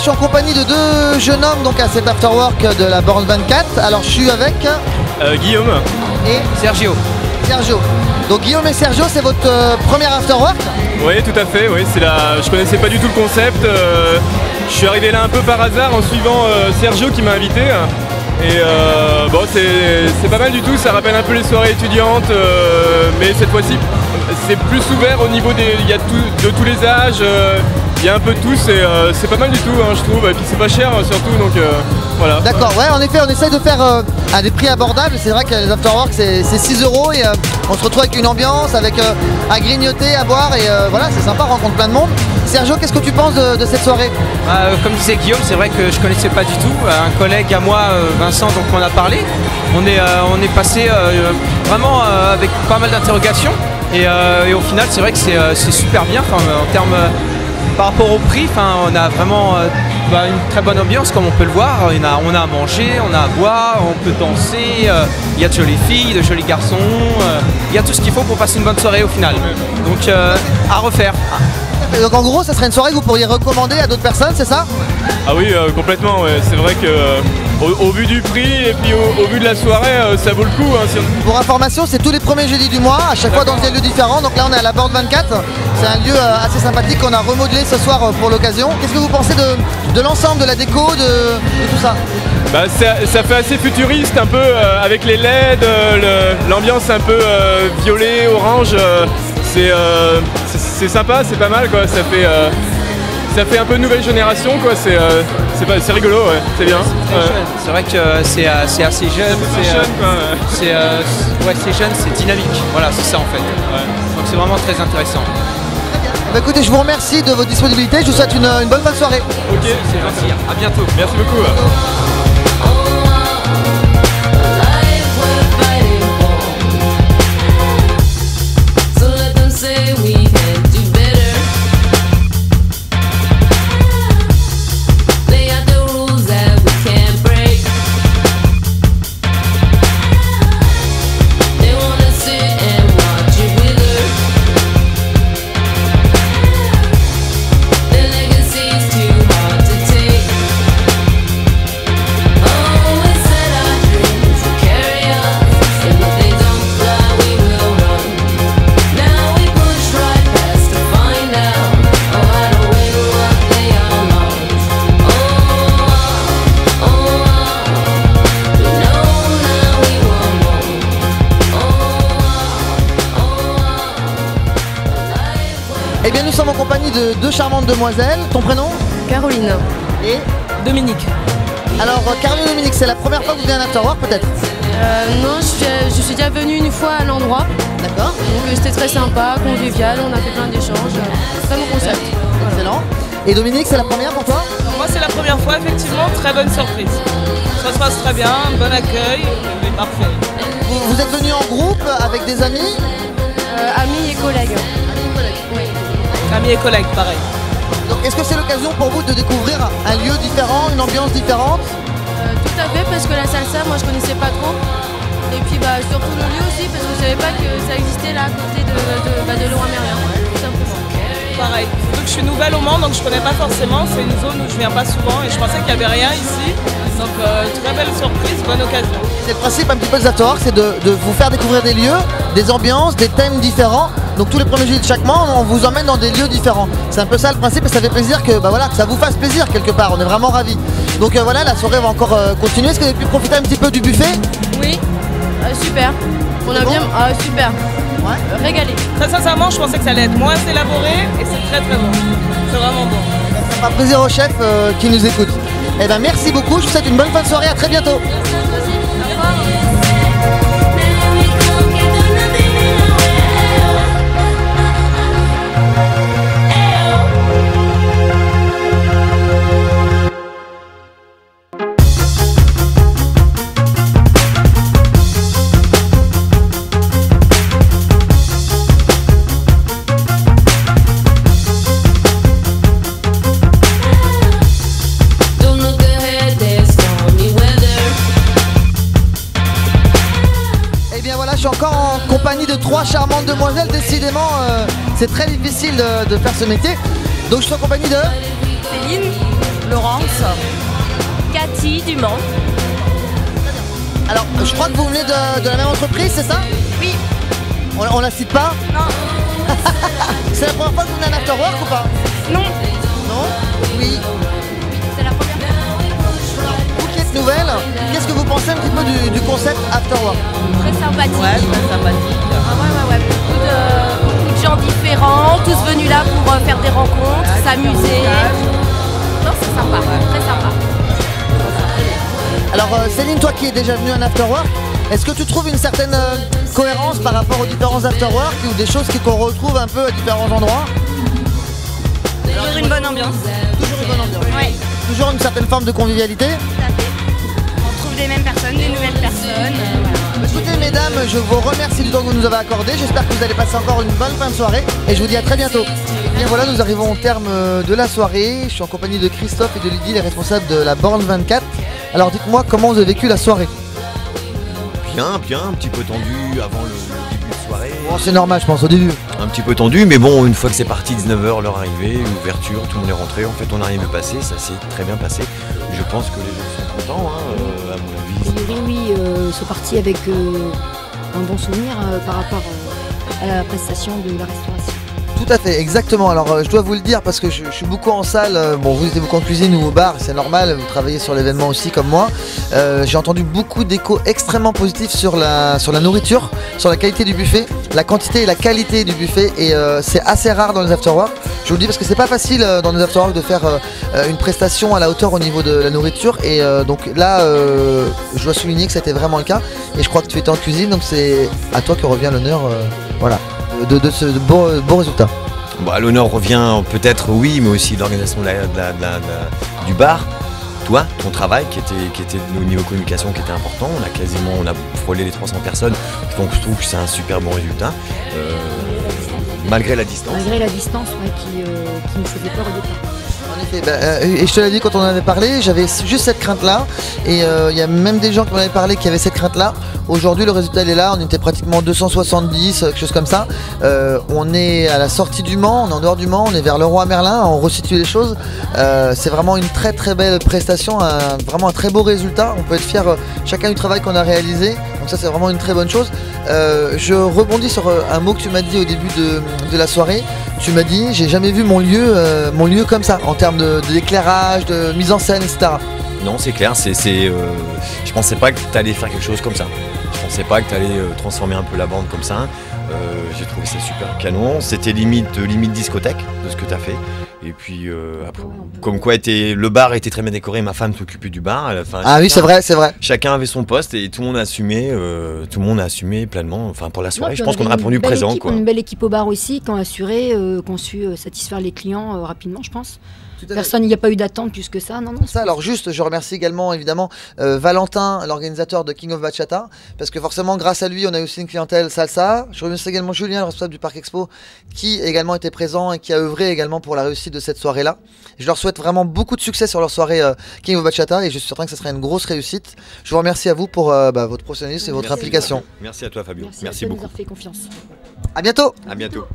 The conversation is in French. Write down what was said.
je suis en compagnie de deux jeunes hommes donc à cet afterwork de la Borne 24. Alors je suis avec Guillaume et Sergio. Sergio. Donc Guillaume et Sergio, c'est votre premier afterwork? Oui, tout à fait. Oui, je connaissais pas du tout le concept. Je suis arrivé là un peu par hasard en suivant Sergio qui m'a invité. Et bon, c'est pas mal du tout. Ça rappelle un peu les soirées étudiantes, mais cette fois-ci, c'est plus ouvert au niveau des. Il y a de tous les âges. Il y a un peu de tout, c'est pas mal du tout, hein, je trouve, et puis c'est pas cher surtout, donc voilà. D'accord, ouais, en effet, on essaye de faire à des prix abordables. C'est vrai que les afterworks c'est 6 € et on se retrouve avec une ambiance, avec à grignoter, à boire, et voilà, c'est sympa, on rencontre plein de monde. Sergio, qu'est-ce que tu penses de cette soirée? Comme disait Guillaume, c'est vrai que je connaissais pas du tout. Un collègue à moi, Vincent, donc m'en a parlé. On est passé vraiment avec pas mal d'interrogations, et au final, c'est vrai que c'est super bien en termes. Par rapport au prix, on a vraiment une très bonne ambiance comme on peut le voir. On a à manger, on a à boire, on peut danser, il y a de jolies filles, de jolis garçons, il y a tout ce qu'il faut pour passer une bonne soirée au final. Donc à refaire. Donc en gros, ça serait une soirée que vous pourriez recommander à d'autres personnes, c'est ça? Ah oui, complètement, ouais. C'est vrai que au vu du prix et puis au vu de la soirée, ça vaut le coup. Hein, Pour information, c'est tous les premiers jeudis du mois, à chaque fois dans des lieux différents. Donc là, on est à la Borne 24. C'est un lieu assez sympathique qu'on a remodelé ce soir pour l'occasion. Qu'est-ce que vous pensez de l'ensemble, de la déco, de tout ça? Bah, ça fait assez futuriste, un peu avec les LED, l'ambiance un peu violet, orange. C'est sympa, c'est pas mal, quoi. Ça fait un peu nouvelle génération, quoi. C'est rigolo, ouais. C'est bien. C'est vrai que c'est assez jeune. C'est jeune, c'est dynamique. Voilà, c'est ça en fait. Ouais. Donc c'est vraiment très intéressant. Bah écoutez, je vous remercie de votre disponibilité. Je vous souhaite une bonne fin de soirée. Ok, c'est gentil. À bientôt. Merci beaucoup. Eh bien, nous sommes en compagnie de deux charmantes demoiselles. Ton prénom? Caroline. Et Dominique. alors, Caroline et Dominique, c'est la première fois que vous venez à un afterwork, peut-être? Non, je suis déjà venue une fois à l'endroit. D'accord. Donc c'était très sympa, convivial, on a fait plein d'échanges. Très bon concept. Excellent. Et Dominique, c'est la première pour toi? Moi c'est la première fois, effectivement, très bonne surprise. Ça se passe très bien, bon accueil, parfait. Vous êtes venus en groupe avec des amis? Amis et collègues. Oui. Amis et collègues, pareil. Donc est-ce que c'est l'occasion pour vous de découvrir un lieu différent, une ambiance différente? Tout à fait, parce que la salsa, moi je connaissais pas trop. Et puis surtout le lieu aussi, parce que je savais pas que ça existait là à côté de Leroy Merlin, tout simplement. Pareil. Donc je suis nouvelle au Mans, donc je connais pas forcément. C'est une zone où je viens pas souvent et je pensais qu'il n'y avait rien ici. Donc très belle surprise, bonne occasion. C'est le principe un petit peu des afterworks, c'est de vous faire découvrir des lieux, des ambiances, des thèmes différents. Donc tous les premiers jeudis de chaque mois, on vous emmène dans des lieux différents. C'est un peu ça le principe et ça fait plaisir que, voilà, que ça vous fasse plaisir quelque part. On est vraiment ravis. Donc voilà, la soirée va encore continuer. Est-ce que vous avez pu profiter un petit peu du buffet? Oui, super. On a bon bien. Super. Ouais. Régalé. Très sincèrement, je pensais que ça allait être moins élaboré et c'est très très bon. C'est vraiment bon. Ça fera plaisir aux chefs qui nous écoutent. Eh ben merci beaucoup, je vous souhaite une bonne fin de soirée, à très bientôt. Je suis encore en compagnie de trois charmantes demoiselles. Décidément, c'est très difficile de faire ce métier. Donc je suis en compagnie de Céline, Florence. Cathy du Mans. Alors, je crois que vous venez de la même entreprise, c'est ça? Oui. On la cite pas? Non. C'est la première fois que vous venez à l'Afterwork ou pas? Non. Non? Oui. C'est la première fois. Vous qui êtes nouvelle, qu'est-ce que vous pensez un petit peu du concept Afterwork? Très sympathique. Ouais, très sympathique. Ouais. Beaucoup de gens différents, tous venus là pour faire des rencontres, s'amuser. Non, c'est sympa, très sympa. Alors Céline, toi qui es déjà venue à un Afterwork, est-ce que tu trouves une certaine cohérence par rapport aux différents Afterwork ou des choses qu'on retrouve un peu à différents endroits? Toujours une bonne ambiance. Toujours une bonne ambiance. Ouais, Toujours une certaine forme de convivialité? tout à fait. On trouve des mêmes personnes, des nouvelles personnes. Écoutez mesdames, je vous remercie du temps que vous nous avez accordé. J'espère que vous allez passer encore une bonne fin de soirée et je vous dis à très bientôt. Bien voilà, nous arrivons au terme de la soirée. Je suis en compagnie de Christophe et de Lydie, les responsables de la Borne 24. Alors dites-moi comment vous avez vécu la soirée? Bien, un petit peu tendu avant le début de soirée. Bon, c'est normal je pense au début. Un petit peu tendu, mais bon, une fois que c'est parti, 19h, l'heure arrivée, ouverture, tout le monde est rentré. En fait, on n'a rien vu passer, ça s'est très bien passé. Je pense que les gens sont contents, à mon avis. Oui, ils sont partis avec un bon souvenir par rapport à la prestation de la restauration. Tout à fait, exactement. Alors je dois vous le dire parce que je suis beaucoup en salle. Bon, vous êtes beaucoup en cuisine ou au bar, c'est normal. Vous travaillez sur l'événement aussi comme moi. J'ai entendu beaucoup d'échos extrêmement positifs sur la nourriture, sur la qualité du buffet, la quantité et la qualité du buffet. Et c'est assez rare dans les afterworks. Je vous le dis parce que c'est pas facile dans les afterworks de faire une prestation à la hauteur au niveau de la nourriture. Et donc là, je dois souligner que c'était vraiment le cas. Et je crois que tu étais en cuisine, donc c'est à toi que revient l'honneur. Voilà. De ce beau résultat. Bah, l'honneur revient peut-être, oui, mais aussi l'organisation du bar. Toi, ton travail qui était au niveau communication qui était important. On a frôlé les 300 personnes, donc je trouve que c'est un super bon résultat. Malgré la distance. Malgré la distance qui nous faisait peur au départ. En effet, et je te l'ai dit quand on en avait parlé, j'avais juste cette crainte-là. Et il y a même des gens qui m'en avaient parlé qui avaient cette crainte-là. Aujourd'hui, le résultat il est là. On était pratiquement 270, quelque chose comme ça. On est à la sortie du Mans, on est en dehors du Mans, on est vers Leroy-Merlin. On resitue les choses. C'est vraiment une très très belle prestation, vraiment un très beau résultat. On peut être fier chacun du travail qu'on a réalisé. Donc ça, c'est vraiment une très bonne chose. Je rebondis sur un mot que tu m'as dit au début de la soirée. Tu m'as dit, j'ai jamais vu mon lieu comme ça, en termes d'éclairage, de mise en scène, etc. Non, c'est clair, je pensais pas que tu allais faire quelque chose comme ça. Je pensais pas que tu allais transformer un peu la bande comme ça. J'ai trouvé ça super canon. C'était limite discothèque de ce que tu as fait. Et puis, après, comme quoi le bar était très bien décoré, ma femme s'occupait du bar. Ah oui, c'est vrai. Chacun avait son poste et tout le monde a assumé pleinement. Enfin, pour la soirée, je pense qu'on a répondu présent. On a une belle équipe au bar aussi, qui ont assuré, qui ont su satisfaire les clients rapidement, je pense. Personne, il n'y a pas eu d'attente plus que ça, non. Ça, alors juste, je remercie également évidemment Valentin, l'organisateur de King of Bachata, parce que forcément grâce à lui on a aussi une clientèle salsa. Je remercie également Julien, le responsable du Parc Expo, qui également était présent et qui a œuvré également pour la réussite de cette soirée-là. Je leur souhaite vraiment beaucoup de succès sur leur soirée King of Bachata et je suis certain que ce sera une grosse réussite. Je vous remercie à vous pour votre professionnalisme et votre implication. Merci à toi Fabio, Merci beaucoup. De nous avoir fait confiance. À bientôt. À bientôt.